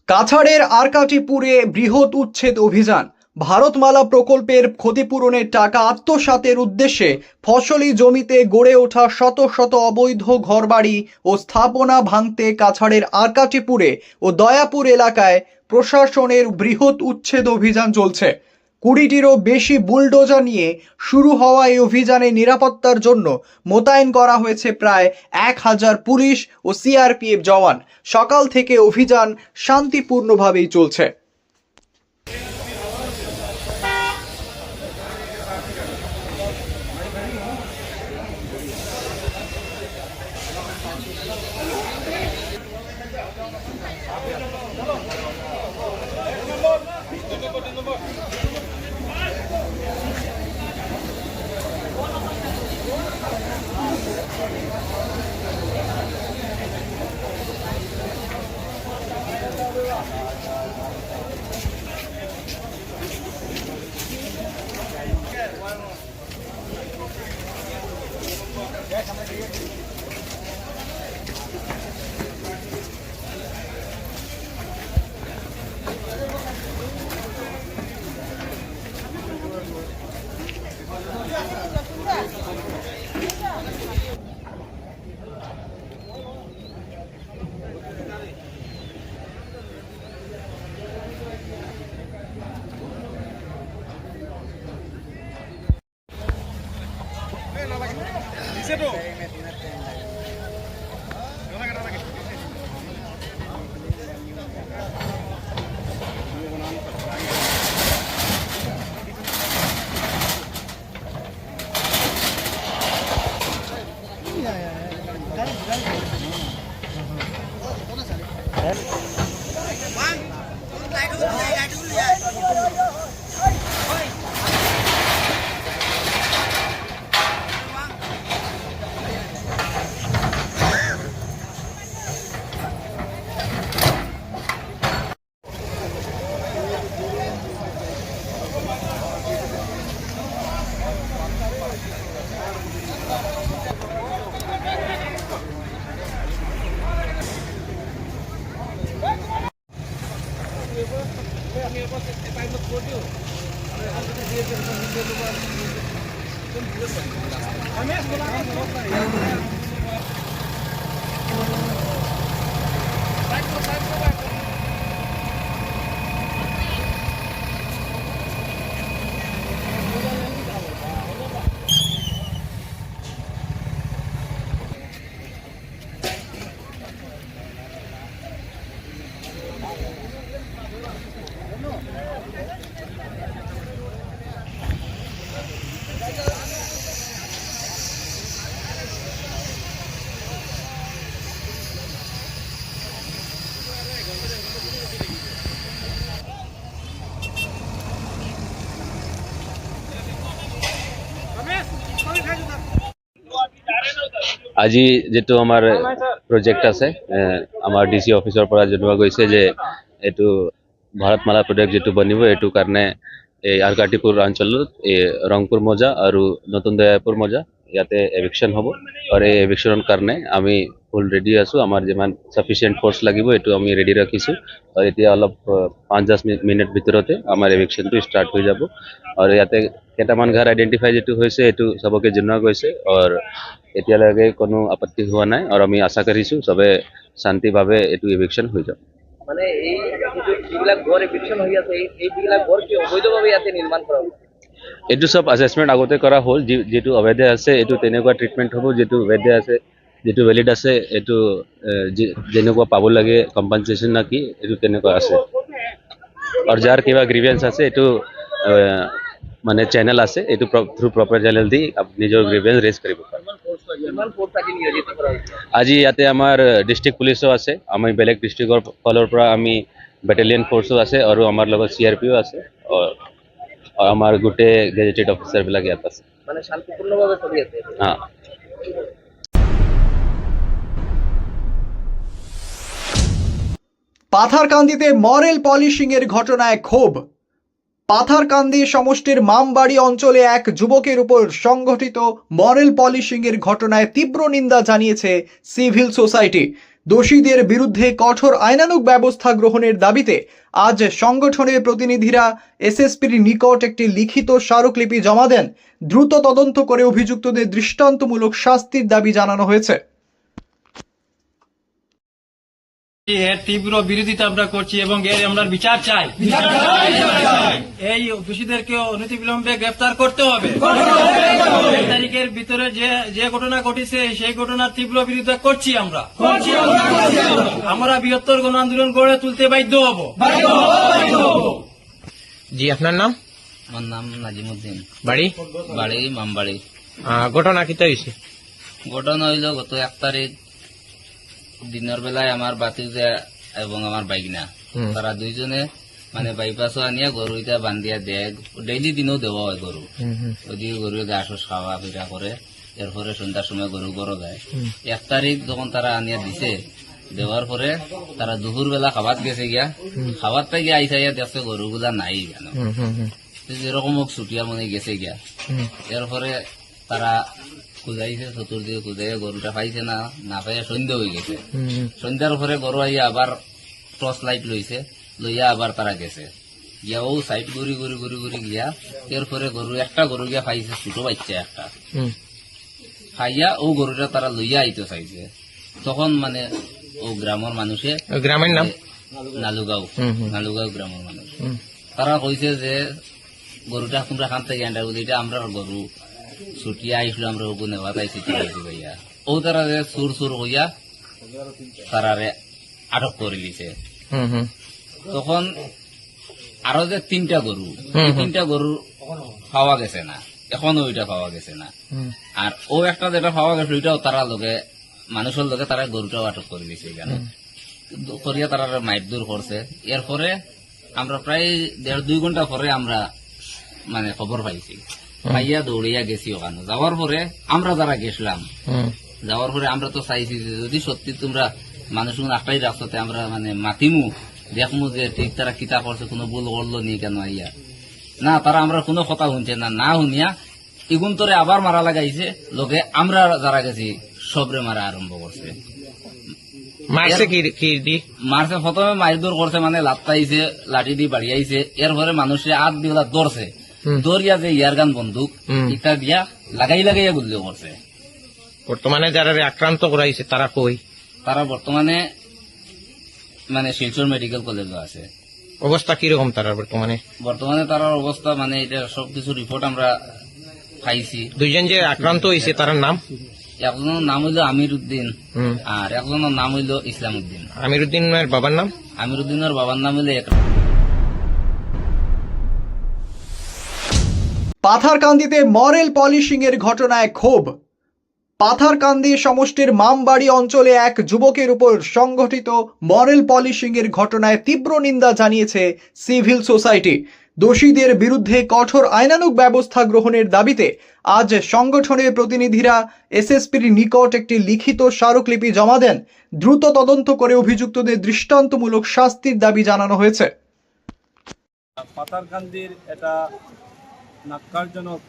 কাছাড়ের আরকাটিপুরে বৃহৎ উচ্ছেদ অভিযান। ভারতমালা প্রকল্পের ক্ষতিপূরণের টাকা আত্মসাতের উদ্দেশ্যে ফসলি জমিতে গড়ে ওঠা শত শত অবৈধ ঘরবাড়ি ও স্থাপনা ভাঙতে কাছাড়ের আরকাটিপুরে ও দয়াপুর এলাকায় প্রশাসনের বৃহৎ উচ্ছেদ অভিযান চলছে। 20টিরও বেশি বুলডোজার নিয়ে শুরু হওয়া এই অভিযানে নিরাপত্তার জন্য মোতায়েন করা হয়েছে প্রায় 1000 পুলিশ ও সিআরপিএফ জওয়ান। সকাল থেকে অভিযান শান্তিপূর্ণভাবেই চলছে। আজি যেটো আমাৰ প্ৰজেক্ট আছে আমাৰ ডিসি অফিসৰ পৰা জনোৱা গৈছে যে এটো ভাৰতমালা প্ৰজেক্ট যেটো বনিব এটো কাৰণে এই আৰকাটিপুৰ অঞ্চলত ৰংপুৰ মজা আৰু নতুন দয়াপুৰ মজা ইয়াতে এভিকশন হ'ব আৰু এই এভিকশনৰ কাৰণে আমি ফুল ৰেডি আছো। আমাৰ যিমান সাফিসিয়েন্ট ফোর্স লাগিব এটো আমি ৰেডি ৰাখিছো আৰু এতিয়া অলপ 5-10 মিনিট ভিতৰতে আমাৰ এভিকশনটো ষ্টাৰ্ট হৈ যাব আৰু ইয়াতে কেইটামান ঘৰ আইডেন্টিফাই যেটো হৈছে এটো সবকে জনোৱা গৈছে আৰু এতিয়ালৈকে কোনো আপত্তি হোৱা নাই আৰু আমি আশা কৰিছো সবে শান্তিভাৱে এটো এভিকশন হৈ যাব। মানে এই যিবিলাক ঘৰ এভিকশন হৈ আছে এইবিলাক ঘৰ কি অবৈধভাৱে ইয়াতে নিৰ্মাণ কৰা হৈছে? এটো সব অ্যাসেসমেন্ট আগতে কৰা হ'ল, যেটো অবৈধ আছে এটো তেনেকুৱা ট্ৰিটমেন্ট হ'ব, যেটো বৈধ আছে যেটো ভ্যালিড আছে এটো যেনেকুৱা পাব লাগে কম্পেনসেশন না কি এটো তেনেকুৱা আছে আৰু যাৰ কিবা গ্রিভেন্স আছে এটো মানে চ্যানেল আছে এটো থ্ৰু প্ৰপাৰ চ্যানেল দি নিজৰ গ্রিভেন্স ৰেজ কৰিব পাৰে। আজি ইয়াতে আমাৰ ডিস্ট্রিক্ট পুলিশও আছে, আমি বেলেগ ডিস্ট্রিক্টৰ ফালৰ পৰা আমি ব্যাটালিয়ন ফোর্সও আছে আৰু আমাৰ লগত সিআরপিও আছে আৰু আমাৰ গোটে গেজেটেড অফিসার বিলাক ইয়াত আছে। মানে শান্তিপূর্ণভাবে চলি আছে। হ্যাঁ। পাথারকান্দিতে মরেল পলিশিং এর ঘটনায় ক্ষোভ। পাথারকান্দি সমষ্টির মামবাড়ি অঞ্চলে এক যুবকের উপর সংঘটিত মরেল পলিশিং এর ঘটনায় তীব্র নিন্দা জানিয়েছে সিভিল সোসাইটি। দোষীদের বিরুদ্ধে কঠোর আইনানুগ ব্যবস্থা গ্রহণের দাবিতে আজ সংগঠনের প্রতিনিধিরা এসএসপির নিকট একটি লিখিত স্মারকলিপি জমা দেন। দ্রুত তদন্ত করে অভিযুক্তদের দৃষ্টান্তমূলক শাস্তির দাবি জানানো হয়েছে। এর তীব্র বিরোধিতা আমরা করছি এবং এর আমরা বিচার চাই। এই দোষীদেরকে অনতিবিলম্বে গ্রেফতার করতে হবে। ২ তারিখের ভিতরে যে ঘটনা ঘটেছে সেই ঘটনার তীব্র বিরোধিতা করছি আমরা বৃহত্তর গণ আন্দোলন গড়ে তুলতে বাধ্য হব। জি, আপনার নাম? আমার নাম নাজিমুদ্দিন, বাড়ি? বাড়ি মামবাড়ি। ঘটনা কি হয়েছে? ঘটনা হইল গত 1 তারিখ দিনের বেলায় আমার বাতিজা এবং আমার বাইকনা তারা দুইজনে মানে বাইপাসও আনিয়া গরু ইটা বান্ধিয়া দেয়। ডেইলি দিনও দেওয়া হয় গরু। ওইদিকে গরু ঘাস খাওয়া ফিরা করে, এরপরে সন্ধ্যার সময় গরু গরো দেয়। 1 তারিখ যখন তারা আনিয়া দিছে, দেওয়ার পরে তারা দুপুর বেলা খাবার গেছে গিয়া, খাবার থেকে আইসাইয়া দেখছে গরুগুলা নাই কেন, যেরকম হোক ছুটিয়া মনে গেছে গিয়া। এরপরে তারা খুঁজাইছে, চতুর্দিকে খুঁজাইয়া গরুটা পাইছে না, না পাইয়া সন্ধ্যা হয়ে গেছে। সন্ধ্যার পরে গরু আইয়া আবার টর্চ লাইট লইছে, লইয়া আবার তারা গেছে গিয়া ও সাইড ঘুরি ঘুরি ঘুরি ঘুরি গিয়া। এরপরে একটা গরু গিয়া পাইছে, ছোট বাচ্চা একটা খাইয়া ও গরুটা তারা লইয়া আইতে চাইছে। তখন মানে ও গ্রামের মানুষে, গ্রামের নাম নালুগাঁও, নালুগাঁও গ্রামের মানুষ, তারা কইছে যে গরুটা তোমরা খান থেকে আন্ডা বলি, এটা আমরা গরু ছুটিয়া আইসলো, আমরা ওগু নেওয়া তাইছি ভাইয়া। ও তারা যে সুর সুর হইয়া তারারে আটক করে দিছে। তখন আরো যে 3টা গরু, 3টা গরু পাওয়া গেছে না, এখনো ওইটা পাওয়া গেছে না। আর ও একটা যেটা পাওয়া গেছে ওইটাও তারা লোকে মানুষের লোকে তারা গরুটাও আটক করে দিছে এখানে করিয়া তারা মাইট দূর করছে। এরপরে আমরা প্রায় 1.5-2 ঘন্টা পরে আমরা মানে খবর পাইছি, পাইয়া দৌড়িয়া গেছি ওখানে। যাওয়ার পরে আমরা যারা গেছিলাম, যাওয়ার পরে আমরা তো চাইছি যে যদি সত্যি তোমরা মানুষ একটাই রাস্তাতে আমরা মানে মাতিমু, দেখমু যে ঠিক তারা কিতা করছে, কোনো ভুল করলো নি কেন আইয়া না। তারা আমরা কোনো কথা শুনছে না, না শুনিয়া ইগুন তোরে আবার মারা লাগাইছে লোকে। আমরা যারা গেছি সবরে মারা আরম্ভ করছে। মারছে কি দি? মারছে প্রথমে মারধর করছে, মানে লাত্তাইছে, লাঠি দিয়ে বাড়িয়াইছে। এরপরে মানুষে হাত দিয়ে ধরছে, দরিয়া যে ইয়ারগান বন্দুক ইটা দিয়া লাগাইয়া গুলিও করছে। বর্তমানে যারা আক্রান্ত করাইছে তারা কই? তারা বর্তমানে মানে শিলচর মেডিকেল কলেজে আছে। অবস্থা কিরকম তারা বর্তমানে? বর্তমানে তার অবস্থা মানে এটা সবকিছু রিপোর্ট আমরা পাইছি। 2জন যে আক্রান্ত হয়েছে তার নাম? একজনের নাম হইল আমির উদ্দিন, আর একজনের নাম হইল ইসলাম উদ্দিন। আমির উদ্দিনের বাবার নাম? আমির উদ্দিনের বাবার নাম হইল পাথারকান্দিতে মরেল পলিশিং এর ঘটনায় ক্ষোভ। পাথারকান্দি সমষ্টির মামবাড়ি অঞ্চলে এক যুবকের উপর সংঘটিত মরেল পলিশিং এর ঘটনায় তীব্র নিন্দা জানিয়েছে সিভিল সোসাইটি। দোষীদের বিরুদ্ধে কঠোর আইনানুগ ব্যবস্থা গ্রহণের দাবিতে আজ সংগঠনের প্রতিনিধিরা এসএসপির নিকট একটি লিখিত স্মারকলিপি জমা দেন। দ্রুত তদন্ত করে অভিযুক্তদের দৃষ্টান্তমূলক শাস্তির দাবি জানানো হয়েছে। পাথারকান্দির এটা ন্যাক্কারজনক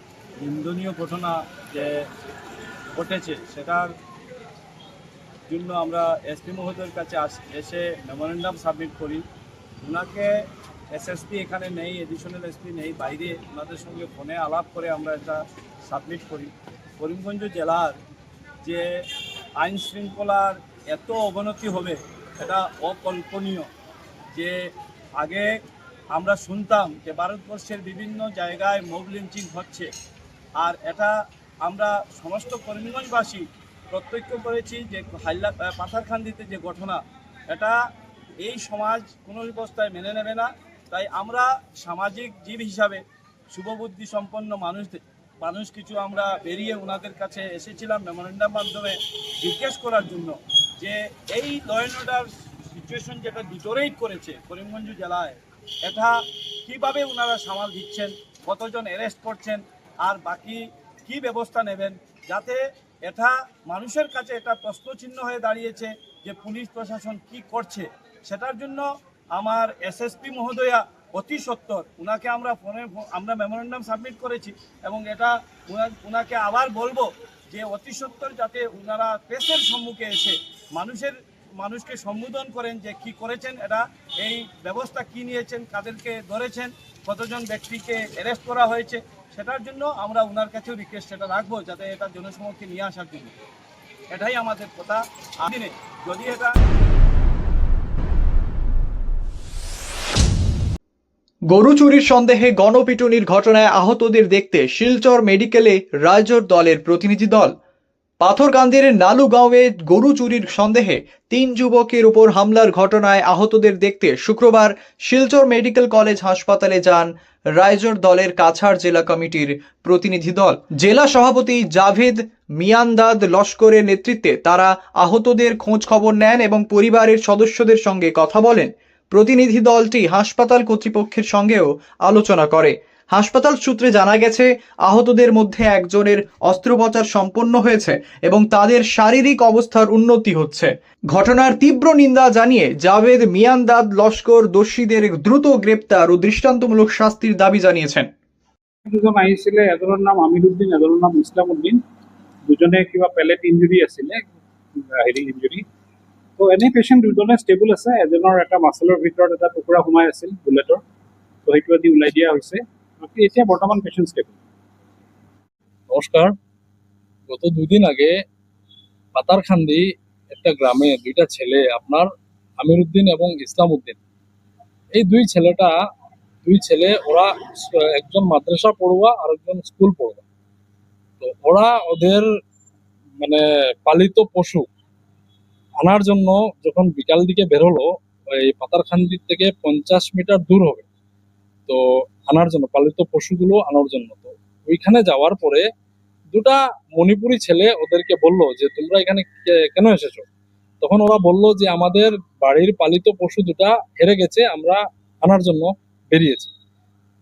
নিন্দনীয় ঘটনা যে ঘটেছে, সেটার জন্য আমরা এসপি মহোদয়ের কাছে এসে মেমোরেন্ডাম সাবমিট করি। ওনাকে এসএসপি এখানে নেই, এডিশনাল এসপি নেই, বাইরে ওনাদের সঙ্গে ফোনে আলাপ করে আমরা এটা সাবমিট করি। করিমগঞ্জ জেলার যে আইন শৃঙ্খলার এত অবনতি হবে এটা অকল্পনীয়। যে আগে আমরা শুনতাম যে ভারতবর্ষের বিভিন্ন জায়গায় মব লিঞ্চিং হচ্ছে, আর এটা আমরা সমস্ত করিমগঞ্জবাসী প্রত্যক্ষ করেছি যে পাথারকান্দিতে যে ঘটনা, এটা এই সমাজ কোনো অবস্থায় মেনে নেবে না। তাই আমরা সামাজিক জীব হিসাবে শুভবুদ্ধি সম্পন্ন মানুষ কিছু আমরা বেরিয়ে ওনাদের কাছে এসেছিলাম মেমোরেন্ডাম মাধ্যমে জিজ্ঞেস করার জন্য যে এই ল অ্যান্ড অর্ডার সিচুয়েশন যেটা ডিটোরেট করেছে করিমগঞ্জ জেলায়, এটা কিভাবে ওনারা সামাল দিচ্ছেন, কতজন অ্যারেস্ট করছেন, আর বাকি কি ব্যবস্থা নেবেন, যাতে এটা মানুষের কাছে একটা প্রশ্নচিহ্ন হয়ে দাঁড়িয়েছে যে পুলিশ প্রশাসন কি করছে। সেটার জন্য আমার এসএসপি মহোদয়া অতি সত্বর ওনাকে আমরা মেমোরেন্ডাম সাবমিট করেছি, এবং এটা ওনাকে আবার বলবো যে অতি সত্বর যাতে ওনারা প্রেসের সম্মুখে এসে মানুষের মানুষকে সম্বোধন করেন যে কি করেছেন, এটা এই ব্যবস্থা কি নিয়েছেন, কাদেরকে ধরেছেন, কতজন ব্যক্তিকে অ্যারেস্ট করা হয়েছে, সেটার জন্য আমরা ওনার কাছেও রিকোয়েস্ট সেটা রাখবো, যাতে এটা জনসমক্ষে নিয়ে আসার জন্য। এটাই আমাদের কথা। দিনে যদি এটা গরু চুরির সন্দেহে গণপিটুনির ঘটনায় আহতদের দেখতে শিলচর মেডিকেলে রাইজোর দলের প্রতিনিধি দল। পাথরকান্দির নালুগাঁওয়ে গরু চুরির সন্দেহে 3 যুবকের উপর হামলার ঘটনায় আহতদের দেখতে শুক্রবার শিলচর মেডিকেল কলেজ হাসপাতালে যান রাইজোর দলের কাছাড় জেলা কমিটির প্রতিনিধি দল। জেলা সভাপতি জাভেদ মিয়ান্দাদ লস্করের নেতৃত্বে তারা আহতদের খোঁজ খবর নেন এবং পরিবারের সদস্যদের সঙ্গে কথা বলেন। প্রতিনিধি দলটি হাসপাতাল কর্তৃপক্ষের সঙ্গেও আলোচনা করে। হাসপাতাল সূত্রে জানা গেছে, আহতদের মধ্যে একজনের অস্ত্রোপচার সম্পন্ন হয়েছে এবং তাদের শারীরিক অবস্থার উন্নতি হচ্ছে। ঘটনার তীব্র নিন্দা জানিয়ে জাভেদ মিয়ান্দাদ লস্কর দোষীদের দ্রুত গ্রেপ্তার ও দৃষ্টান্তমূলক শাস্তির দাবি জানিয়েছেন। দুজন আহিছিলে, এজনৰ নাম আমিৰুদ্দিন, এজনৰ নাম ইছলামউদ্দিন। দুজনে কিবা পেলেট ইঞ্জুৰি আছিলে, হেৰি ইঞ্জুৰি। তো এনে পেচেণ্ট দুজনে ষ্টেবল আছে। এজনৰ এটা মাচলৰ ভিতৰত এটা টুকুৰা সোমাই আছিল বুলেটৰ, তো সেইটো আজি ওলাই দিয়া হৈছে। বাকী এতিয়া বৰ্তমান পেচেণ্ট ষ্টেবল। নমস্কার। গত 2 দিন আগে পাতারখান্দি একটা গ্রামে দুইটা ছেলে, আপনার আমিরুদ্দিন এবং ইসলামউদ্দিন, এই দুই ছেলে ওরা একজন মাদ্রাসা পড়ুয়া আর একজন স্কুল পড়ুয়া। তো ওরা ওদের মানে পালিত পশু আনার জন্য যখন বিকাল দিকে বেরোলো, এই পাতারখান্দি থেকে 50 মিটার দূর হবে, তো আনার জন্য পালিত পশুগুলো আনার জন্য। তো ওইখানে যাওয়ার পরে দুটা মণিপুরি ছেলে ওদেরকে বলল যে তোমরা এখানে কেন এসেছো। তখন ওরা বলল যে আমাদের বাড়ির পালিত পশু দুটা হেরে গেছে, আমরা আনার জন্য বেরিয়েছি।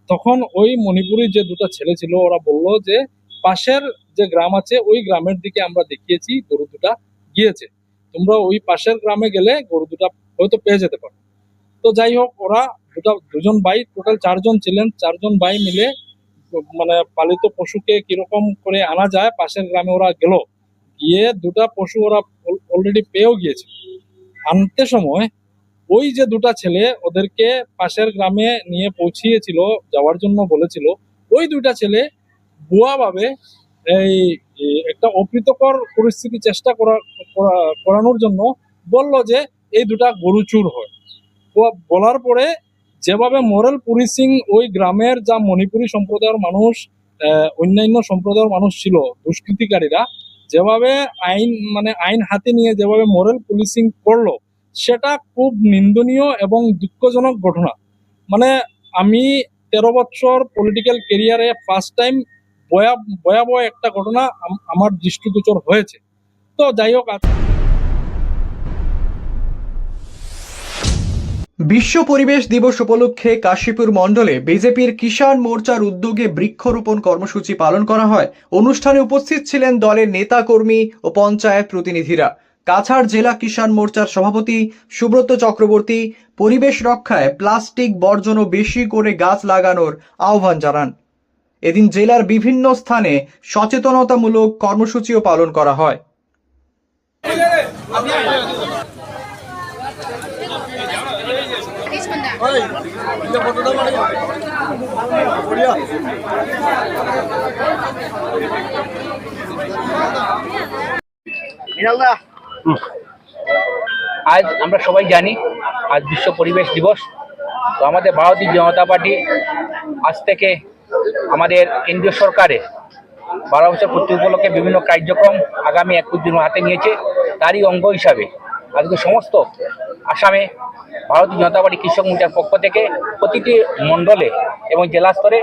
তখন ওই মণিপুরি যে দুটা ছেলে ছিল ওরা বলল যে পাশের যে গ্রাম আছে ওই গ্রামের দিকে আমরা দেখিয়েছি গরু দুটা গিয়েছে, তোমরা ওই পাশের গ্রামে গেলে গরু দুটা হয়তো পেয়ে যেতে পারো। তো যাই হোক, ওরা দুজন ভাই, টোটাল 4 জন ছিলেন, 4 জন ভাই মিলে মানে পালিত পশুকে কিরকম করে আনা যায় পাশের গ্রামে ওরা গেল, গিয়ে দুটা পশু ওরা অলরেডি পেয়েও গিয়েছিল। আনতে সময় ওই যে দুটা ছেলে ওদেরকে পাশের গ্রামে নিয়ে পৌঁছিয়েছিল, যাওয়ার জন্য বলেছিল, ওই দুইটা ছেলে ভুয়াভাবে এই একটা অপ্রীতকর পরিস্থিতি চেষ্টা করানোর জন্য বলল যে এই দুটা গরু চুর হয়। বলার পরে যেভাবে মোরাল পুলিশিং ওই গ্রামের যা মণিপুরি সম্প্রদায়ের মানুষ, অন্যান্য সম্প্রদায়ের মানুষ ছিল, দুষ্কৃতিকারীরা যেভাবে আইন হাতে নিয়ে যেভাবে মোরাল পুলিশিং করলো, সেটা খুব নিন্দনীয় এবং দুঃখজনক ঘটনা। মানে আমি 13 বছর পলিটিক্যাল ক্যারিয়ারে ফার্স্ট টাইম ভয়াবহ একটা ঘটনা আমার দৃষ্টিগোচর হয়েছে। তো যাই হোক, বিশ্ব পরিবেশ দিবস উপলক্ষে কাশীপুর মণ্ডলে বিজেপির কিষাণ মোর্চার উদ্যোগে বৃক্ষরোপণ কর্মসূচি পালন করা হয়। অনুষ্ঠানে উপস্থিত ছিলেন দলের নেতাকর্মী ও পঞ্চায়েত প্রতিনিধিরা। কাছাড় জেলা কিষাণ মোর্চার সভাপতি সুব্রত চক্রবর্তী পরিবেশ রক্ষায় প্লাস্টিক বর্জন ও বেশি করে গাছ লাগানোর আহ্বান জানান। এদিন জেলার বিভিন্ন স্থানে সচেতনতামূলক কর্মসূচিও পালন করা হয়। আজ আমরা সবাই জানি আজ বিশ্ব পরিবেশ দিবস। তো আমাদের ভারতীয় জনতা পার্টি আজ থেকে আমাদের কেন্দ্রীয় সরকারে 12 বছর পূর্তি উপলক্ষে বিভিন্ন কার্যক্রম আগামী 21 দিন হাতে নিয়েছে। তারই অঙ্গ হিসাবে আজকে সমস্ত আসামে ভারতীয় জনতা পার্টি কৃষক মোর্চার পক্ষ থেকে প্রতিটি মণ্ডলে এবং জেলা স্তরে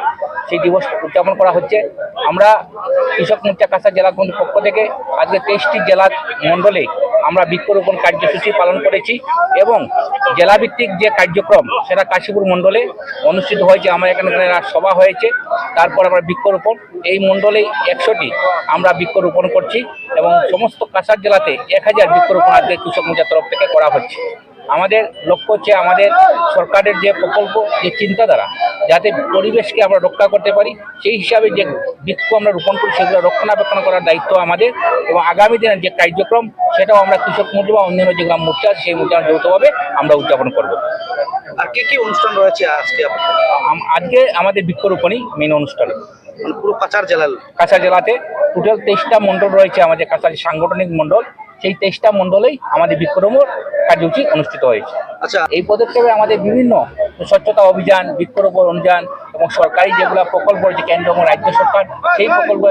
সেই দিবস উদযাপন করা হচ্ছে। আমরা কৃষক মোর্চা কাছাড় জেলা কমিটির পক্ষ থেকে আজকে 23টি জেলা মণ্ডলে আমরা বৃক্ষরোপণ কার্যসূচি পালন করেছি এবং জেলাভিত্তিক যে কার্যক্রম সেটা কাশীপুর মণ্ডলে অনুষ্ঠিত হয়েছে। আমার এখানে সভা হয়েছে, তারপর আমরা বৃক্ষরোপণ এই মণ্ডলেই 100টি আমরা বৃক্ষরোপণ করছি এবং সমস্ত কাছাড় জেলাতে 1000 বৃক্ষরোপণ আজকে কৃষক মোর্চার তরফ থেকে করা হচ্ছে। আমাদের লক্ষ্য হচ্ছে আমাদের সরকারের যে প্রকল্প, যে চিন্তাধারা, যাতে পরিবেশকে আমরা রক্ষা করতে পারি। সেই হিসাবে যে বৃক্ষ আমরা রোপণ করি সেগুলো রক্ষণাবেক্ষণ করার দায়িত্ব আমাদের, এবং আগামী দিনের যে কার্যক্রম সেটাও আমরা কৃষক মোর্চা বা অন্যান্য যে গ্রাম মোর্চা আছে সেই মোর্চা যৌথভাবে আমরা উদযাপন করব। আর কি কি অনুষ্ঠান রয়েছে আজকে? আজকে আমাদের বৃক্ষরোপণই মেন অনুষ্ঠান। পুরো কাছাড় জেলার কাছাড় জেলাতে টোটাল 23টা মণ্ডল রয়েছে আমাদের কাছাড় সাংগঠনিক মণ্ডল। সেই 23টা মণ্ডলেই আমাদের বৃক্ষরোপণ কার্যসূচি অনুষ্ঠিত হয়েছে। আচ্ছা, এই পদক্ষেপে আমাদের বিভিন্ন স্বচ্ছতা অভিযান, বৃক্ষরোপণ অভিযান এবং সরকারি যেগুলো প্রকল্প রয়েছে কেন্দ্র এবং রাজ্য সরকার, সেই প্রকল্প।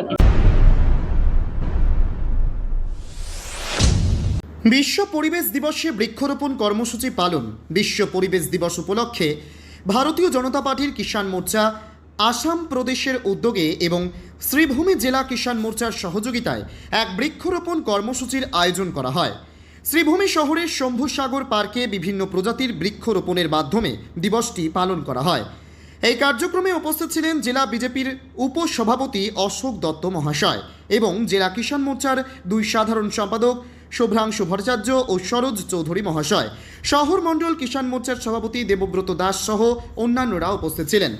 বিশ্ব পরিবেশ দিবসে বৃক্ষরোপণ কর্মসূচি পালন। বিশ্ব পরিবেশ দিবস উপলক্ষে ভারতীয় জনতা পার্টির কিষাণ মোর্চা আসাম প্রদেশের উদ্যোগে এবং শ্রীভূমি জেলা কিষাণ মোর্চার সহযোগিতায় এক বৃক্ষরোপণ কর্মসূচির আয়োজন করা হয়। শ্রীভূমি শহরের শম্ভুসাগর পার্কে বিভিন্ন প্রজাতির বৃক্ষরোপণের মাধ্যমে দিবসটি পালন করা হয়। এই কার্যক্রমে উপস্থিত ছিলেন জেলা বিজেপির উপসভাপতি অশোক দত্ত মহাশয় এবং জেলা কিষাণ মোর্চার 2 সাধারণ সম্পাদক শুভ্রাংশু ভট্টাচার্য ও সরোজ চৌধুরী মহাশয়। শহর মণ্ডল কিষাণ মোর্চার সভাপতি দেবব্রত দাস সহ অন্যান্যরা উপস্থিত ছিলেন।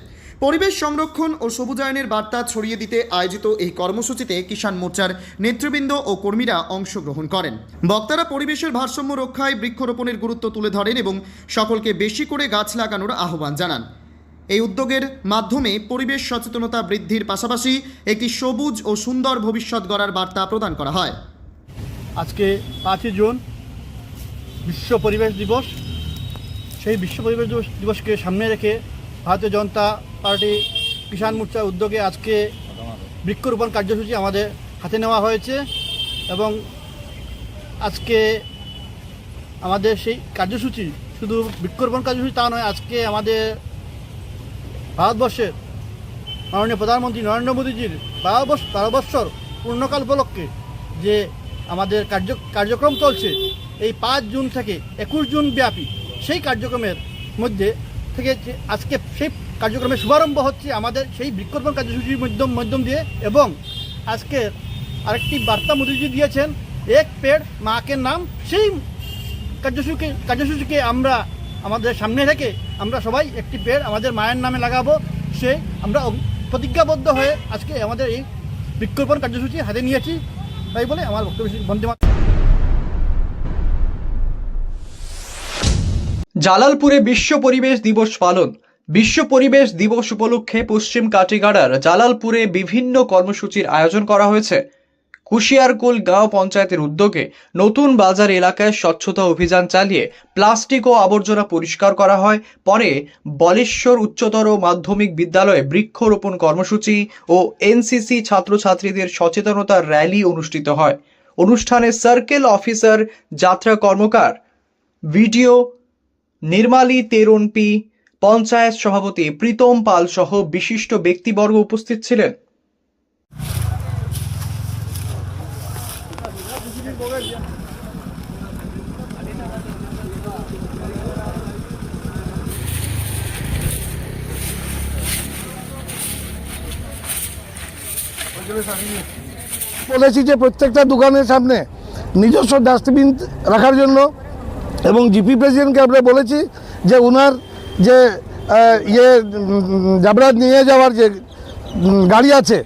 পরিবেশ সংরক্ষণ ও সবুজায়নের বার্তা ছড়িয়ে দিতে আয়োজিত এই কর্মসূচিতে কিষাণ মোর্চার নেতৃবৃন্দ ও কর্মীরা অংশগ্রহণ করেন। বক্তারা পরিবেশের ভারসাম্য রক্ষায় বৃক্ষরোপণের গুরুত্ব তুলে ধরেন এবং সকলকে বেশি করে গাছ লাগানোর আহ্বান জানান। এই উদ্যোগের মাধ্যমে পরিবেশ সচেতনতা বৃদ্ধির পাশাপাশি একটি সবুজ ও সুন্দর ভবিষ্যৎ গড়ার বার্তা প্রদান করা হয়। আজকে 5 জুন বিশ্ব পরিবেশ দিবস। সেই বিশ্ব পরিবেশ দিবসকে সামনে রেখে ভারতীয় জনতা পার্টি কিষাণ মোর্চার উদ্যোগে আজকে বৃক্ষরোপণ কার্যসূচি আমাদের হাতে নেওয়া হয়েছে এবং আজকে আমাদের সেই কার্যসূচি শুধু বৃক্ষরোপণ কার্যসূচি তা নয়, আজকে আমাদের ভারতবর্ষের মাননীয় প্রধানমন্ত্রী নরেন্দ্র মোদীজির 12 বৎসর পূর্ণকাল উপলক্ষে যে আমাদের কার্যক্রম চলছে এই 5 জুন থেকে 21 জুন ব্যাপী, সেই কার্যক্রমের মধ্যে থেকে আজকে সেই কার্যক্রমের শুভারম্ভ হচ্ছে আমাদের সেই বৃক্ষরোপণ কার্যসূচির মাধ্যম দিয়ে। এবং আজকে আরেকটি বার্তা মোদীজি দিয়েছেন, এক পেড় মাকে নাম। সেই কার্যসূচিকে আমরা আমাদের সামনে রেখে আমরা সবাই একটি পেড় আমাদের মায়ের নামে লাগাবো, সেই আমরা প্রতিজ্ঞাবদ্ধ হয়ে আজকে আমাদের এই বৃক্ষরোপণ কার্যসূচি হাতে নিয়েছি। তাই বলে আমার বক্তব্য বন্দে মাতরম। জালালপুরে বিশ্ব পরিবেশ দিবস পালন। বিশ্ব পরিবেশ দিবস উপলক্ষে পশ্চিম কাটিগাড়ার জালালপুরে বিভিন্ন কর্মসূচির আয়োজন করা হয়েছে। কুশিয়ারকুল গাঁও পঞ্চায়েতের উদ্যোগে নতুন বাজার এলাকায় স্বচ্ছতা অভিযান চালিয়ে প্লাস্টিক ও আবর্জনা পরিষ্কার করা হয়। পরে বলেশ্বর উচ্চতর মাধ্যমিক বিদ্যালয়ে বৃক্ষরোপণ কর্মসূচি ও এনসিসি ছাত্রছাত্রীদের সচেতনতা র্যালি অনুষ্ঠিত হয়। অনুষ্ঠানে সার্কেল অফিসার যাত্রা কর্মকার, ভিডিও নির্মালী তেরুন পি, পঞ্চায়েত সভাপতি প্রীতম পাল সহ বিশিষ্ট ব্যক্তিবর্গ উপস্থিত ছিলেন। বলেছি যে প্রত্যেকটা দোকানের সামনে নিজস্ব ডাস্টবিন রাখার জন্য, এবং জিপি প্রেসিডেন্টকে আমরা বলেছি যে ওনার যে জাবরা নিয়ে যাওয়ার যে গাড়ি আছে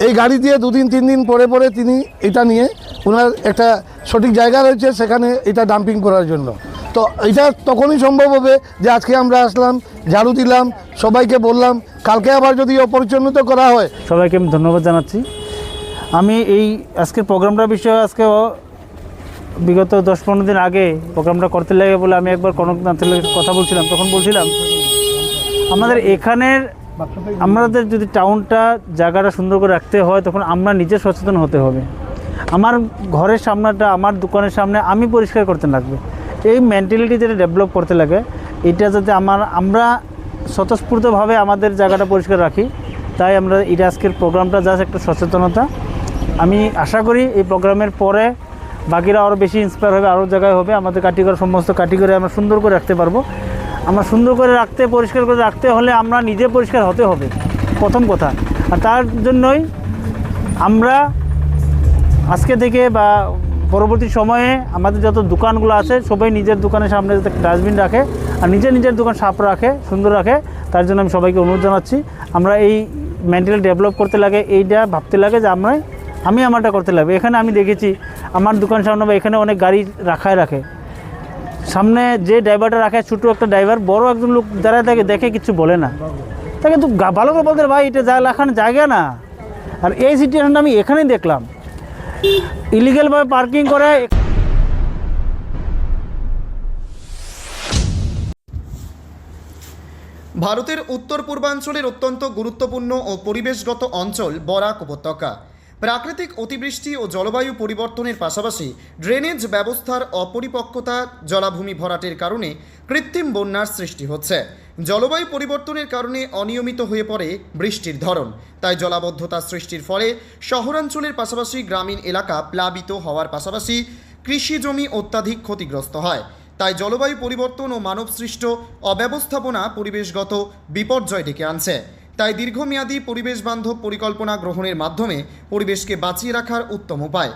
এই গাড়ি দিয়ে 2 দিন 3 দিন পরে পরে তিনি এটা নিয়ে ওনার একটা সঠিক জায়গা রয়েছে সেখানে এটা ডাম্পিং করার জন্য। তো এটা তখনই সম্ভব হবে যে আজকে আমরা আসলাম, ঝাড়ু দিলাম, সবাইকে বললাম, কালকে আবার যদি অপরিচ্ছন্নতা করা হয়। সবাইকে আমি ধন্যবাদ জানাচ্ছি। আমি এই আজকের প্রোগ্রামটার বিষয়ে আজকে বিগত 10-15 দিন আগে প্রোগ্রামটা করতে লাগে বলে আমি একবার কনকনাথের কথা বলছিলাম। তখন বলছিলাম আমাদের এখানের আমাদের যদি টাউনটা জায়গাটা সুন্দর করে রাখতে হয় তখন আমরা নিজে সচেতন হতে হবে। আমার ঘরের সামনেটা, আমার দোকানের সামনে আমি পরিষ্কার করতে লাগবে। এই মেন্টালিটি যেটা ডেভেলপ করতে লাগে, এটা যাতে আমরা স্বতঃস্ফূর্তভাবে আমাদের জায়গাটা পরিষ্কার রাখি, তাই আমরা এটা আজকের প্রোগ্রামটা জাস্ট একটা সচেতনতা। আমি আশা করি এই প্রোগ্রামের পরে বাকিরা আরও বেশি ইন্সপায়ার হবে, আরও জায়গায় হবে। আমাদের কাটিগড় সমস্ত কাটিগড়ে আমরা সুন্দর করে রাখতে পারবো। আমরা সুন্দর করে রাখতে, পরিষ্কার করে রাখতে হলে আমরা নিজে পরিষ্কার হতে হবে প্রথম কথা। আর তার জন্যই আমরা আজকে থেকে বা পরবর্তী সময়ে আমাদের যত দোকানগুলো আছে সবাই নিজের দোকানের সামনে যাতে ডাস্টবিন রাখে আর নিজের দোকান সাফ রাখে, সুন্দর রাখে, তার জন্য আমি সবাইকে অনুরোধ জানাচ্ছি, আমরা এই মেন্টাল ডেভেলপ করতে লাগে, এইটা ভাবতে লাগে যে আমি আমারটা করতে লাগবে। এখানে আমি দেখেছি আমার দোকান সামনে বা এখানে অনেক গাড়ি রাখে সামনে, যে ড্রাইভারটা রাখে ছোটো একটা ড্রাইভার, বড় একজন লোক দাঁড়ায় থাকে, দেখে কিছু বলে না, তা কিন্তু ভালো করে বলতে ভাই এটা রাখার জায়গা না। আর এই সিচুয়েশনটা আমি এখানেই দেখলাম, ইলিগালভাবে পার্কিং করে। ভারতের উত্তর পূর্বাঞ্চলের অত্যন্ত গুরুত্বপূর্ণ ও পরিবেশগত অঞ্চল বরাক উপত্যকা। প্রাকৃতিক অতিবৃষ্টি ও জলবায়ু পরিবর্তনের পাশাপাশি ড্রেনেজ ব্যবস্থার অপরিপক্কতা, জলাভূমি ভরাটের কারণে কৃত্রিম বন্যার সৃষ্টি হচ্ছে। জলবায়ু পরিবর্তনের কারণে অনিয়মিত হয়ে পড়ে বৃষ্টির ধরন, তাই জলাবদ্ধতা সৃষ্টির ফলে শহরাঞ্চলের পাশাপাশি গ্রামীণ এলাকা প্লাবিত হওয়ার পাশাপাশি কৃষি জমি অত্যাধিক ক্ষতিগ্রস্ত হয়। তাই জলবায়ু পরিবর্তন ও মানবসৃষ্ট অব্যবস্থাপনা পরিবেশগত বিপর্যয় ডেকে আনছে। তাই দীর্ঘমেয়াদী পরিবেশ বান্ধব পরিকল্পনা গ্রহণের মাধ্যমে পরিবেশকে বাঁচিয়ে রাখার উত্তম উপায়।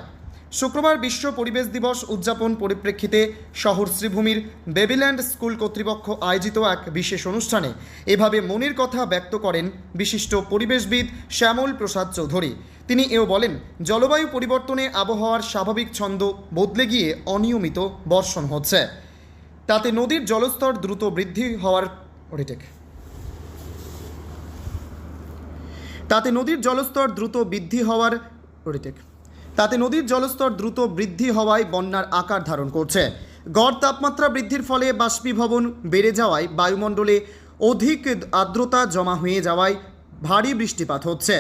শুক্রবার বিশ্ব পরিবেশ দিবস উদযাপন পরিপ্রেক্ষিতে শহর শ্রীভূমির বেবিল্যান্ড স্কুল কর্তৃপক্ষ আয়োজিত এক বিশেষ অনুষ্ঠানে এভাবে মনের কথা ব্যক্ত করেন বিশিষ্ট পরিবেশবিদ শ্যামল প্রসাদ চৌধুরী। তিনি এও বলেন, জলবায়ু পরিবর্তনে আবহাওয়ার স্বাভাবিক ছন্দ বদলে গিয়ে অনিয়মিত বর্ষণ হচ্ছে, তাতে নদীর জলস্তর দ্রুত বৃদ্ধি হওয়ার তাতে নদীর জলস্তর দ্রুত বৃদ্ধি হওয়ায় বন্যার আকার ধারণ করছে। গড় তাপমাত্রা বৃদ্ধির ফলে বাষ্পীভবন বেড়ে যাওয়ায় বায়ুমণ্ডলে অধিক আর্দ্রতা জমা হয়ে যাওয়ায় ভারী বৃষ্টিপাত হচ্ছে।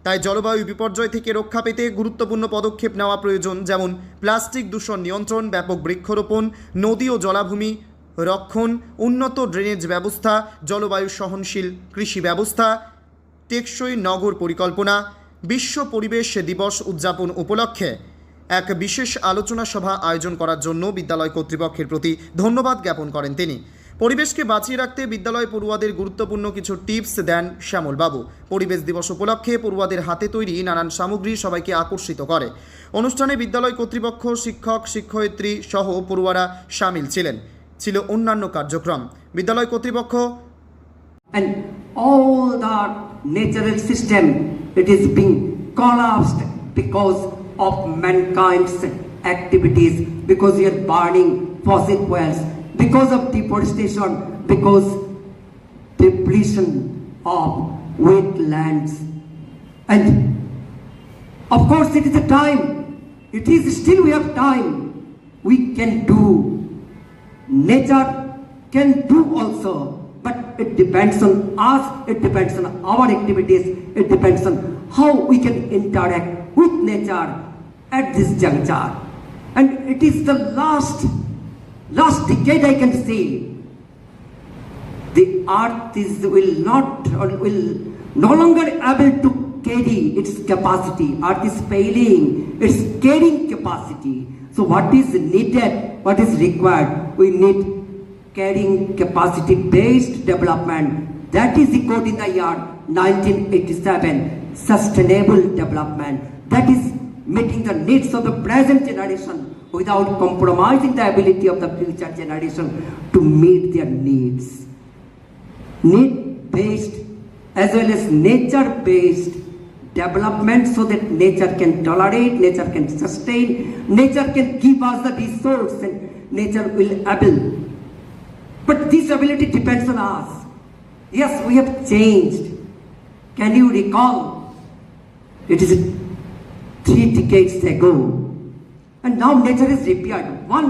তাই জলবায়ু বিপর্যয় থেকে রক্ষা পেতে গুরুত্বপূর্ণ পদক্ষেপ নেওয়া প্রয়োজন, যেমন প্লাস্টিক দূষণ নিয়ন্ত্রণ, ব্যাপক বৃক্ষরোপণ, নদী ও জলাভূমি রক্ষণ, উন্নত ড্রেনেজ ব্যবস্থা, জলবায়ু সহনশীল কৃষি ব্যবস্থা, টেকসই নগর পরিকল্পনা। বিশ্ব পরিবেশ দিবস উদযাপন উপলক্ষে এক বিশেষ আলোচনা সভা আয়োজন করার জন্য বিদ্যালয় কর্তৃপক্ষের প্রতি ধন্যবাদ জ্ঞাপন করেন তিনি। পরিবেশকে বাঁচিয়ে রাখতে বিদ্যালয় পড়ুয়াদের গুরুত্বপূর্ণ কিছু টিপস দেন শ্যামলবাবু। পরিবেশ দিবস উপলক্ষে পড়ুয়াদের হাতে তৈরি নানান সামগ্রী সবাইকে আকর্ষিত করে। অনুষ্ঠানে বিদ্যালয় কর্তৃপক্ষ, শিক্ষক, শিক্ষয়িত্রী সহ পড়ুয়ারা সামিল ছিল অন্যান্য কার্যক্রম। বিদ্যালয় কর্তৃপক্ষ and all the natural system, it is being collapsed because of mankind's activities, because we are burning fossil fuels, because of deforestation, because depletion of wetlands. And of course it is a time, it is still we have time, we can do, nature can do also. But it depends on us, it depends on our activities, it depends on how we can interact with nature at this juncture. And it is the last decade I can say. The earth will no longer able to carry its capacity. Earth is failing its carrying capacity. So what is needed, what is required? We need carrying capacity based development. That is the code in the year 1987, sustainable development. That is meeting the needs of the present generation without compromising the ability of the future generation to meet their needs. Need based as well as nature based development, so that nature can tolerate, nature can sustain, nature can give us the resource, and nature will able. But this ability depends on us. Yes, we have changed. Can you recall? It is 3 decades ago. And now nature is repaired. One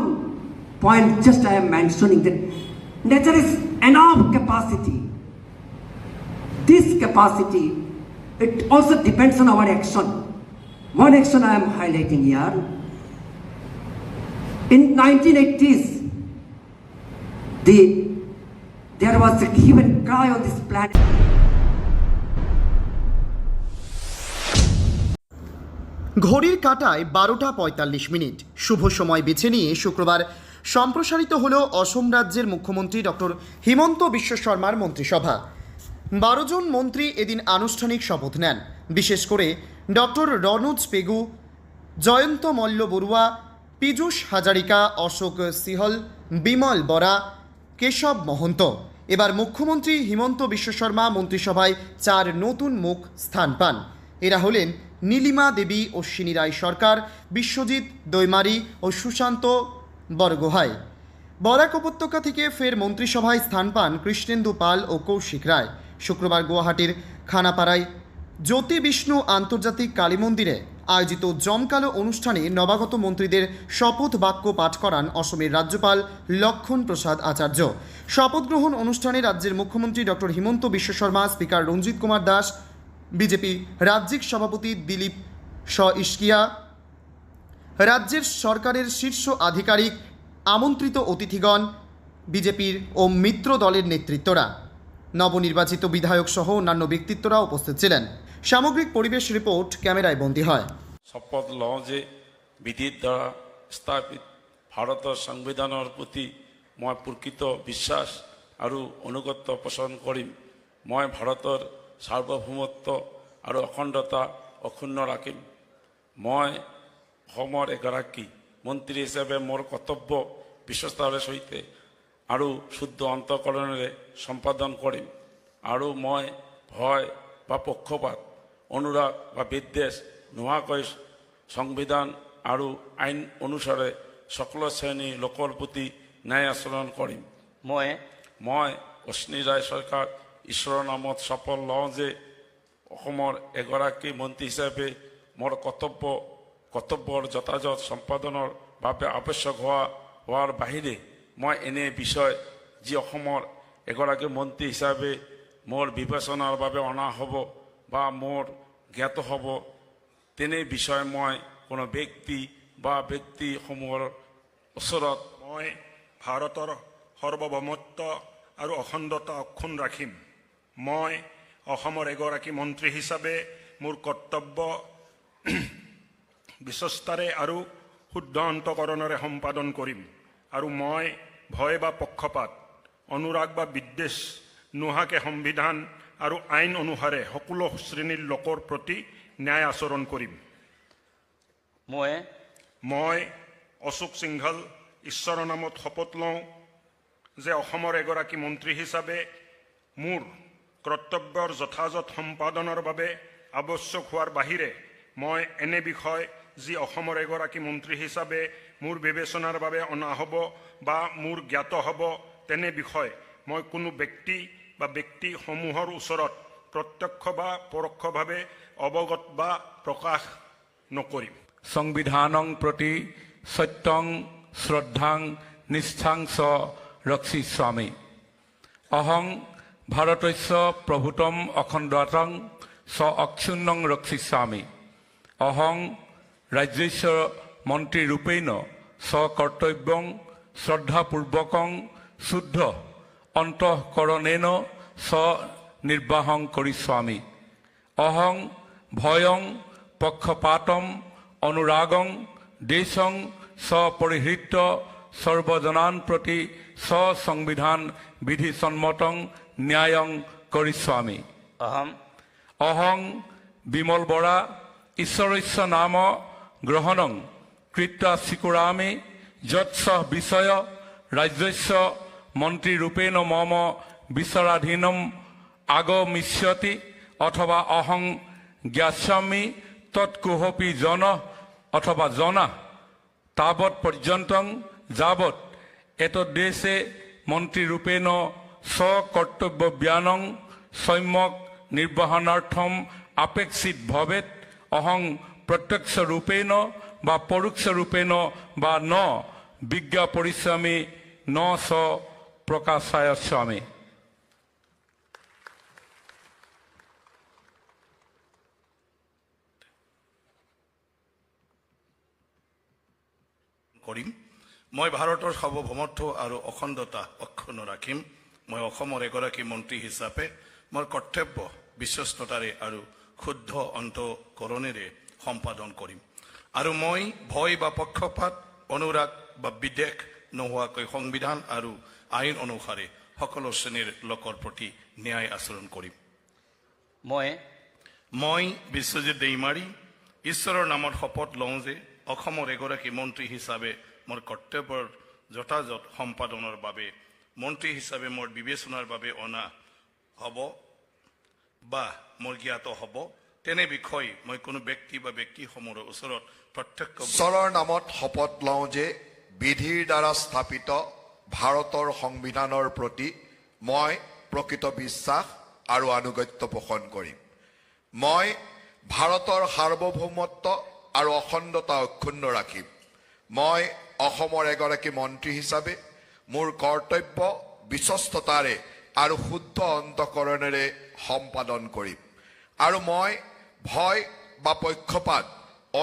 point just I am mentioning, that nature is enough capacity. This capacity, it also depends on our action. One action I am highlighting here. In 1980s, there was a human cry on this planet. ঘড়ির কাঁটায় 12টা 45 minute শুভ সময় বেছে নিয়ে শুক্রবার সম্প্রসারিত হল অসম রাজ্যের মুখ্যমন্ত্রী doctor Himanta Biswa শর্মার মন্ত্রিসভা। 12 জন মন্ত্রী এদিন আনুষ্ঠানিক শপথ নেন। বিশেষ করে ডক্টর রনোজ পেগু, জয়ন্ত মল্ল বড়ুয়া, পীযূষ হাজারিকা, অশোক সিহল, বিমল বরা, কেশব মহন্ত এবার মুখ্যমন্ত্রী হিমন্ত বিশ্ব শর্মা মন্ত্রিসভায় 4 নতুন মুখ স্থান পান। এরা হলেন নীলিমা দেবী, অশ্বিনী রায় সরকার, বিশ্বজিৎ দৈমারি ও সুশান্ত বরগোহাই। বরাক উপত্যকা থেকে ফের মন্ত্রিসভায় স্থান পান কৃষ্ণেন্দু পাল ও কৌশিক রায়। শুক্রবার গুয়াহাটির খানাপাড়ায় জ্যোতি বিষ্ণু আন্তর্জাতিক কালী মন্দিরে আয়োজিত জমকালো অনুষ্ঠানে নবাগত মন্ত্রীদের শপথ বাক্য পাঠ করান অসমের রাজ্যপাল লক্ষণ প্রসাদ আচার্য। শপথ গ্রহণ অনুষ্ঠানে রাজ্যের মুখ্যমন্ত্রী doctor Himanta Biswa Sarma, speaker Ranjit Kumar Das, BJP রাজ্যিক সভাপতি দিলীপ ইস্কিয়া, রাজ্যের সরকারের শীর্ষ আধিকারিক, আমন্ত্রিত অতিথিগণ, বিজেপির ও মিত্র দলের নেতৃত্বরা, নবনির্বাচিত বিধায়ক সহ অন্যান্য ব্যক্তিত্বরা উপস্থিত ছিলেন। সামগ্রিক পরিবেশ রিপোর্ট ক্যামেরায় বন্দী হয়। শপথ লওঁ যে বিধিৰ দ্বাৰা স্থাপিত ভাৰতৰ সংবিধানৰ প্ৰতি মই প্ৰকৃত বিশ্বাস আৰু অনুগত্য পোষণ কৰিম। মই ভাৰতৰ সাৰ্বভৌমত্ব আৰু অখণ্ডতা অক্ষুণ্ণ ৰাখিম। মই অসমৰ এগৰাকী মন্ত্ৰী হিচাপে মোৰ কৰ্তব্য বিশ্বস্তাৰ সৈতে আৰু শুদ্ধ অন্তঃকৰণেৰে সম্পাদন কৰিম। আৰু মই ভয় বা পক্ষপাত, অনুৰাগ বা বিদ্বেষ নোহোৱাকৈ সংবিধান আৰু আইন অনুসাৰে সকলো শ্ৰেণীৰ লোকৰ প্ৰতি ন্যায় আচৰণ কৰিম। মই অশ্বিনী ৰায় চৰকাৰ ঈশ্বৰৰ নামত শপত লওঁ যে অসমৰ এগৰাকী মন্ত্ৰী হিচাপে মোৰ কৰ্তব্যৰ যথাযথ সম্পাদনৰ বাবে আৱশ্যক হোৱাৰ বাহিৰে মই এনে বিষয় যি অসমৰ এগৰাকী মন্ত্ৰী হিচাপে মোৰ বিবেচনাৰ বাবে অনা হ'ব বা মোৰ জ্ঞাত হ'ব, তেনে বিষয় মই কোনো ব্যক্তি বা ব্যক্তিসমূহৰ ওচৰত মই ভাৰতৰ সাৰ্বভৌমত্ব আৰু অখণ্ডতা অক্ষুণ্ণ ৰাখিম। মই অসমৰ এগৰাকী মন্ত্ৰী হিচাপে মোৰ কৰ্তব্য বিশ্বস্তাৰে আৰু শুদ্ধ অন্তঃকৰণেৰে সম্পাদন কৰিম। আৰু মই ভয় বা পক্ষপাত, অনুৰাগ বা বিদ্বেষ নোহোৱাকৈ সংবিধান আৰু আইন অনুসাৰে সকলো শ্ৰেণীৰ লোকৰ প্ৰতি ন্যায় আচৰণ কৰিম। মই অশোক সিংঘল ঈশ্বৰৰ নামত শপত লওঁ যে অসমৰ এগৰাকী মন্ত্ৰী হিচাপে মোৰ কৰ্তব্যৰ যথাযথ সম্পাদনৰ বাবে আৱশ্যক হোৱাৰ বাহিৰে মই এনে বিষয় যি অসমৰ এগৰাকী মন্ত্ৰী হিচাপে মোৰ বিবেচনাৰ বাবে অনা হ'ব বা মোৰ জ্ঞাত হ'ব, তেনে বিষয় মই কোনো ব্যক্তি বা ব্যক্তিসমূহৰ ওচৰত প্ৰত্যক্ষ বা পৰোক্ষভাৱে অৱগত বা প্ৰকাশ নকৰিম। সংবিধানং প্ৰতি সত্যং শ্ৰদ্ধাং নিষ্ঠাং চ ৰক্ষিষ্যামি। অহং ভাৰতস্য প্ৰভূতম অখণ্ডতাং চ অক্ষুণ্ণং ৰক্ষিষ্যামি। অহং ৰাজ্যস্য মন্ত্ৰীৰূপেণ স্বকৰ্তব্যং শ্ৰদ্ধাপূৰ্বকং শুদ্ধ অন্তঃকৰণেন স নিৰ্বাহং কৰিষ্যামি। অহং ভয়ং পক্ষপাতম অনুৰাগং দেশং স পৰিহৃত্য সৰ্বজনান প্ৰতি স সংবিধান বিধিসন্মতং ন্যায়ং কৰিষ্যামি। অহং বিমল বৰা ঈশ্বৰস্য নাম গ্ৰহণং কৃত্বা স্বীকুৰামি যৎস বিষয় ৰাজ্যস্য মন্ত্ৰীৰূপেণ মম বিচাৰাধীনম আগমিষ্যতি অথবা অহং জ্ঞাস্যামি তৎকোহপি জন অথবা জনা তাবৎ পৰ্যন্তং যাবৎ এতদ্দেশে মন্ত্ৰীৰূপেণ স্বকৰ্তব্যজ্ঞানং সম্যক নিৰ্বাহনাৰ্থম আপেক্ষিত ভৱেৎ। অহং প্ৰত্যক্ষৰূপেণ বা পৰোক্ষৰূপেণ বা ন বিজ্ঞাপৰিষ্যামি ন স প্ৰকাশায়স্যামি। কৰিম। মই ভাৰতৰ সাৰ্বভৌমত্ব আৰু অখণ্ডতা অক্ষুণ্ণ ৰাখিম। মই অসমৰ এগৰাকী মন্ত্ৰী হিচাপে মোৰ কৰ্তব্য বিশ্বস্ততাৰে আৰু শুদ্ধ অন্তঃকৰণেৰে সম্পাদন কৰিম। আৰু মই ভয় বা পক্ষপাত, অনুৰাগ বা বিদ্বেষ নোহোৱাকৈ সংবিধান আৰু আইন অনুসাৰে সকলো শ্ৰেণীৰ লোকৰ প্ৰতি ন্যায় আচৰণ কৰিম। মই বিশ্বজিৎ দৈমাৰী ঈশ্বৰৰ নামত শপত লওঁ যে অসমৰ এগৰাকী মন্ত্ৰী হিচাপে মোৰ কৰ্তব্যৰ যথাযথ সম্পাদনৰ বাবে মন্ত্ৰী হিচাপে মোৰ বিবেচনাৰ বাবে অনা হ'ব বা মোৰ জ্ঞাত হ'ব, তেনে বিষয় মই কোনো ব্যক্তি বা ব্যক্তিসমূহৰ ওচৰত প্ৰত্যক্ষ ঈশ্বৰৰ নামত শপত লওঁ যে বিধিৰ দ্বাৰা স্থাপিত ভাৰতৰ সংবিধানৰ প্ৰতি মই প্ৰকৃত বিশ্বাস আৰু আনুগত্য পোষণ কৰিম। মই ভাৰতৰ সাৰ্বভৌমত্ব আৰু অখণ্ডতা অক্ষুণ্ণ ৰাখিম। মই অসমৰ এগৰাকী মন্ত্ৰী হিচাপে মোৰ কৰ্তব্য বিশ্বস্ততাৰে আৰু শুদ্ধ অন্তঃকৰণেৰে সম্পাদন কৰিম। আৰু মই ভয় বা পক্ষপাত,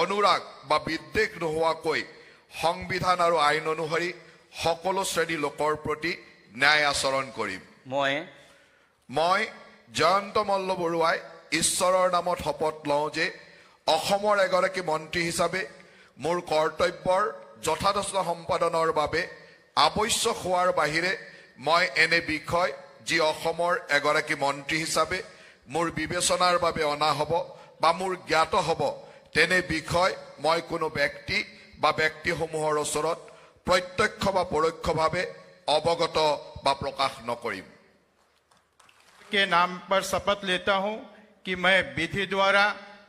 অনুৰাগ বা বিদ্বেষ নোহোৱাকৈ সংবিধান আৰু আইন অনুসৰি সকলো শ্ৰেণীৰ লোকৰ প্ৰতি ন্যায় আচৰণ কৰিম। মই জয়ন্ত মল্ল বৰুৱাই ঈশ্বৰৰ নামত শপত লওঁ যে অসমৰ এগৰাকী মন্ত্ৰী হিচাপে মোৰ কৰ্তব্যৰ যথাযথ সম্পাদনৰ বাবে আৱশ্যক হোৱাৰ বাহিৰে মই এনে বিষয় যি অসমৰ এগৰাকী মন্ত্ৰী হিচাপে মোৰ বিবেচনাৰ বাবে অনা হ'ব বা মোৰ জ্ঞাত হ'ব, তেনে বিষয় মই কোনো ব্যক্তি বা ব্যক্তিসমূহৰ ওচৰত প্ৰত্যক্ষ বা পৰোক্ষভাৱে অৱগত বা প্ৰকাশ নকৰিম। के नाम पर शपथ लेता हूं कि मैं विधि द्वारा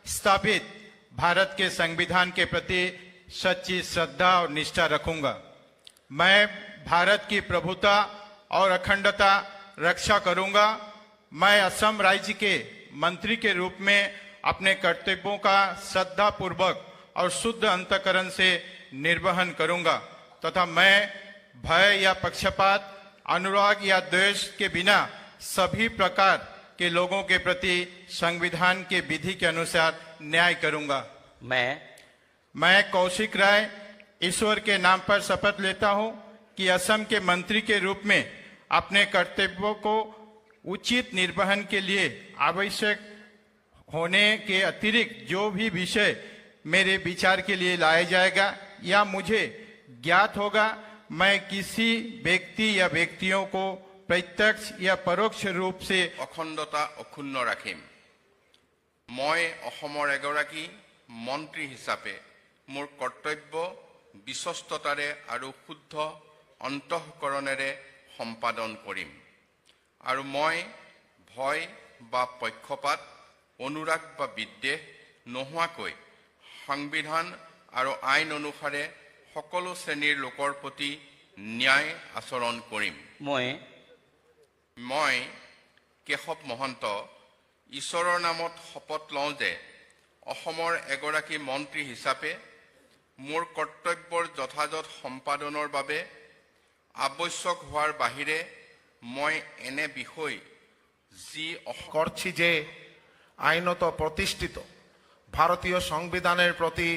स्थापित भारत के संविधान के प्रति सच्ची श्रद्धा और निष्ठा रखूंगा। मैं भारत की प्रभुता और अखंडता रक्षा करूंगा। मैं असम राज्य के मंत्री के रूप में अपने कर्तव्यों का श्रद्धा पूर्वक और शुद्ध अंतःकरण से निर्वहन करूंगा तथा मैं भय या पक्षपात, अनुराग या द्वेष के बिना सभी प्रकार के लोगों के प्रति संविधान के विधि के अनुसार न्याय करूंगा। मैं कौशिक राय ईश्वर के नाम पर शपथ लेता हूं कि असम के मंत्री के रूप में अपने कर्तव्यों को उचित निर्वहन के लिए आवश्यक होने के अतिरिक्त जो भी विषय मेरे विचार के लिए लाया जाएगा या मुझे ज्ञात होगा, मैं किसी व्यक्ति या व्यक्तियों को प्रत्यक्ष या परोक्ष रूप से অখণ্ডতা অক্ষুণ্ণ ৰাখিম। মই অসমৰ এগৰাকী মন্ত্ৰী হিচাপে মোৰ কৰ্তব্য বিশ্বস্ততাৰে আৰু শুদ্ধ অন্তঃকৰণেৰে সম্পাদন কৰিম। আৰু মই ভয় বা পক্ষপাত, অনুৰাগ বা বিদ্বেষ নোহোৱাকৈ সংবিধান আৰু আইন অনুসাৰে সকলো শ্ৰেণীৰ লোকৰ প্ৰতি ন্যায় আচৰণ কৰিম। মই কেশৱ মহন্ত ঈশ্বৰৰ নামত শপত লওঁ যে অসমৰ এগৰাকী মন্ত্ৰী হিচাপে মোৰ কৰ্তব্যৰ যথাযথ সম্পাদনৰ বাবে আৱশ্যক হোৱাৰ বাহিৰে মই এনে বিষয় যি করছি যে আইনত প্রতিষ্ঠিত ভারতীয় সংবিধানের প্রতি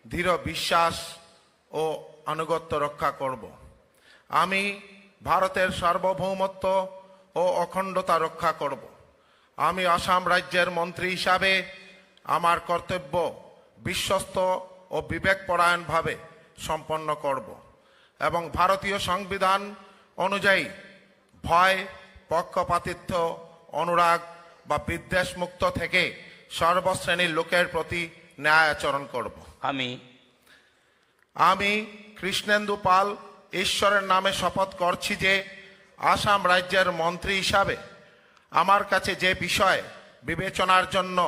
দৃঢ় বিশ্বাস ও আনুগত্য রক্ষা করব। আমি ভারতের সার্বভৌমত্ব ও অখণ্ডতা রক্ষা করব। আমি আসাম রাজ্যের মন্ত্রী হিসাবে আমার কর্তব্য বিশ্বস্ত ও বিবেকপরায়ণভাবে সম্পন্ন করব এবং ভারতীয় সংবিধান অনুযায়ী ভয়, পক্ষপাতিত্ব, অনুরাগ বা বিদ্বেষ মুক্ত থেকে সর্বশ্রেণীর লোকের প্রতি ন্যায় আচরণ করব। আমি কৃষ্ণেন্দু পাল ঈশ্বরের নামে শপথ করছি যে আসাম রাজ্যের মন্ত্রী হিসাবে আমার কাছে যে বিষয় বিবেচনার জন্য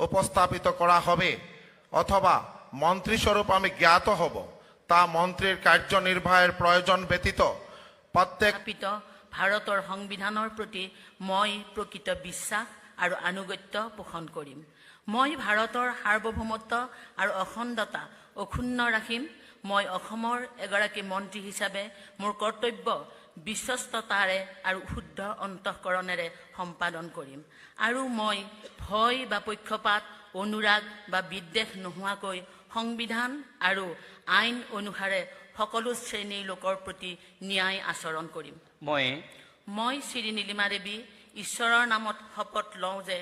উপস্থাপিত করা হবে অথবা মন্ত্রীস্বরূপ আমি জ্ঞাত হব, তা মন্ত্রীর কার্যনির্বাহের প্রয়োজন ব্যতীত প্রত্যেক ভাৰতৰ সংবিধানৰ প্ৰতি মই প্ৰকৃত বিশ্বাস আৰু আনুগত্য পোষণ কৰিম। মই ভাৰতৰ সাৰ্বভৌমত্ব আৰু অখণ্ডতা অক্ষুণ্ণ ৰাখিম। মই অসমৰ এগৰাকী মন্ত্ৰী হিচাপে মোৰ কৰ্তব্য বিশ্বস্ততাৰে আৰু শুদ্ধ অন্তঃকৰণেৰে সম্পাদন কৰিম। আৰু মই ভয় বা পক্ষপাত, অনুৰাগ বা বিদ্বেষ নোহোৱাকৈ সংবিধান আৰু আইন অনুসাৰে সকলো শ্ৰেণীৰ লোকৰ প্ৰতি ন্যায় আচৰণ কৰিম। মই শ্ৰী নীলিমা দেৱী ঈশ্বৰৰ নামত শপত লওঁ যে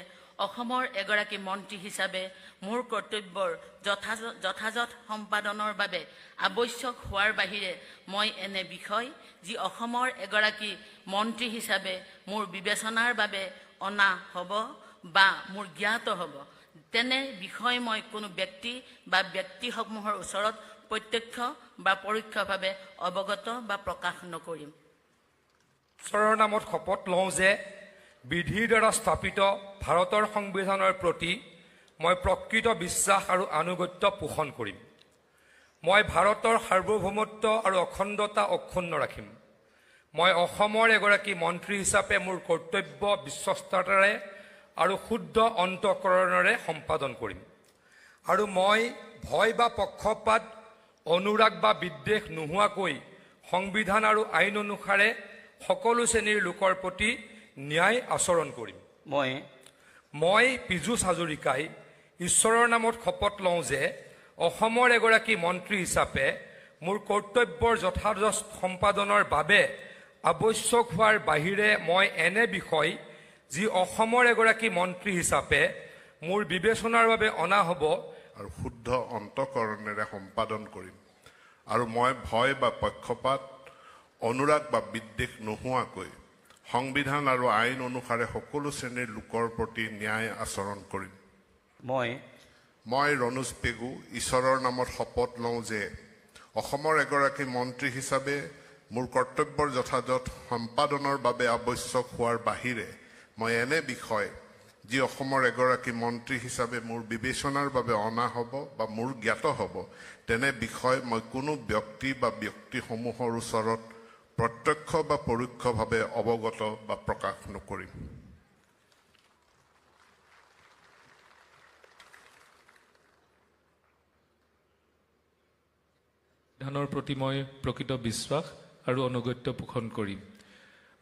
অসমৰ এগৰাকী মন্ত্ৰী হিচাপে মোৰ কৰ্তব্যৰ যথাযথ সম্পাদনৰ বাবে আৱশ্যক হোৱাৰ বাহিৰে মই এনে বিষয় যি অসমৰ এগৰাকী মন্ত্ৰী হিচাপে মোৰ বিবেচনাৰ বাবে অনা হ'ব বা মোৰ জ্ঞাত হ'ব, তেনে বিষয় মই কোনো ব্যক্তি বা ব্যক্তিসমূহৰ ওচৰত প্ৰত্যক্ষ বা পৰোক্ষভাৱে অৱগত বা প্ৰকাশ নকৰিম। ঈশ্বৰৰ নামত শপত লওঁ যে বিধিৰ দ্বাৰা স্থাপিত ভাৰতৰ সংবিধানৰ প্ৰতি মই প্ৰকৃত বিশ্বাস আৰু আনুগত্য পোষণ কৰিম। মই ভাৰতৰ সাৰ্বভৌমত্ব আৰু অখণ্ডতা অক্ষুণ্ণ ৰাখিম। মই অসমৰ এগৰাকী মন্ত্ৰী হিচাপে মোৰ কৰ্তব্য বিশ্বস্ততাৰে আৰু শুদ্ধ অন্তঃকৰণেৰে সম্পাদন কৰিম। আৰু মই ভয় বা পক্ষপাত, অনুৰাগ বা বিদ্বেষ নোহোৱাকৈ সংবিধান আৰু আইন অনুসাৰে সকলো শ্ৰেণীৰ লোকৰ প্ৰতি ন্যায় আচৰণ কৰিম। মই পীযুষ হাজৰিকাই ঈশ্বৰৰ নামত শপত লওঁ যে অসমৰ এগৰাকী মন্ত্ৰী হিচাপে মোৰ কৰ্তব্যৰ যথাযথ সম্পাদনৰ বাবে আৱশ্যক হোৱাৰ বাহিৰে মই এনে বিষয় যি অসমৰ এগৰাকী মন্ত্ৰী হিচাপে মোৰ বিবেচনাৰ বাবে অনা হ'ব আৰু শুদ্ধ অন্তঃকৰণেৰে সম্পাদন কৰিম। আৰু মই ভয় বা পক্ষপাত, অনুৰাগ বা বিদ্বেষ নোহোৱাকৈ সংবিধান আৰু আইন অনুসাৰে সকলো শ্ৰেণীৰ লোকৰ প্ৰতি ন্যায় আচৰণ কৰিম। মই ৰণোজ পেগু ঈশ্বৰৰ নামত শপত লওঁ যে অসমৰ এগৰাকী মন্ত্ৰী হিচাপে মোৰ কৰ্তব্যৰ যথাযথ সম্পাদনৰ বাবে আৱশ্যক হোৱাৰ বাহিৰে মই এনে বিষয় যি অসমৰ এগৰাকী মন্ত্ৰী হিচাপে মোৰ বিবেচনাৰ বাবে অনা হ'ব বা মোৰ জ্ঞাত হ'ব তেনে বিষয় মই কোনো ব্যক্তি বা ব্যক্তিসমূহৰ ওচৰত প্ৰত্যক্ষ বা পৰোক্ষভাৱে অৱগত বা প্ৰকাশ নকৰিম। সংবিধানৰ প্ৰতি মই প্ৰকৃত বিশ্বাস আৰু অনুগত্য পোষণ কৰিম।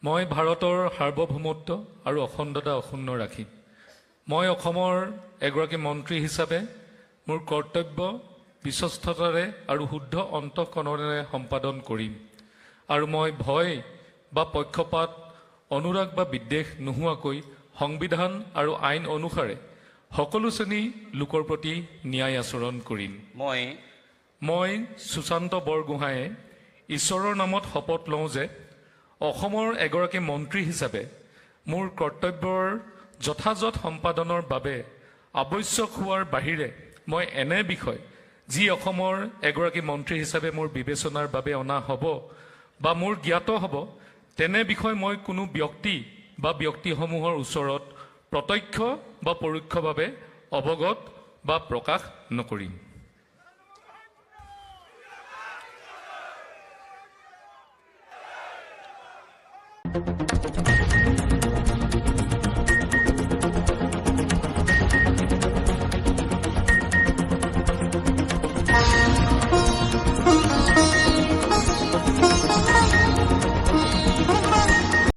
মই ভাৰতৰ সাৰ্বভৌমত্ব আৰু অখণ্ডতা অক্ষুণ্ণ ৰাখিম। মই অসমৰ এগৰাকী মন্ত্ৰী হিচাপে মোৰ কৰ্তব্য বিশ্বস্ততাৰে আৰু শুদ্ধ অন্তঃকৰণেৰে সম্পাদন কৰিম। আৰু মই ভয় বা পক্ষপাত, অনুৰাগ বা বিদ্বেষ নোহোৱাকৈ সংবিধান আৰু আইন অনুসাৰে সকলো শ্ৰেণী লোকৰ প্ৰতি ন্যায় আচৰণ কৰিম। মই সুশান্ত বৰগোহাঁয়ে ঈশ্বৰৰ নামত শপত লওঁ যে অসমৰ এগৰাকী মন্ত্ৰী হিচাপে মোৰ কৰ্তব্যৰ যথাযথ সম্পাদনৰ বাবে আৱশ্যক হোৱাৰ বাহিৰে মই এনে বিষয় যি অসমৰ এগৰাকী মন্ত্ৰী হিচাপে মোৰ বিবেচনাৰ বাবে অনা হ'ব বা মোৰ জ্ঞাত হ'ব তেনে বিষয় মই কোনো ব্যক্তি বা ব্যক্তিসমূহৰ ওচৰত প্ৰত্যক্ষ বা পৰোক্ষভাৱে অৱগত বা প্ৰকাশ নকৰিম। Thank you.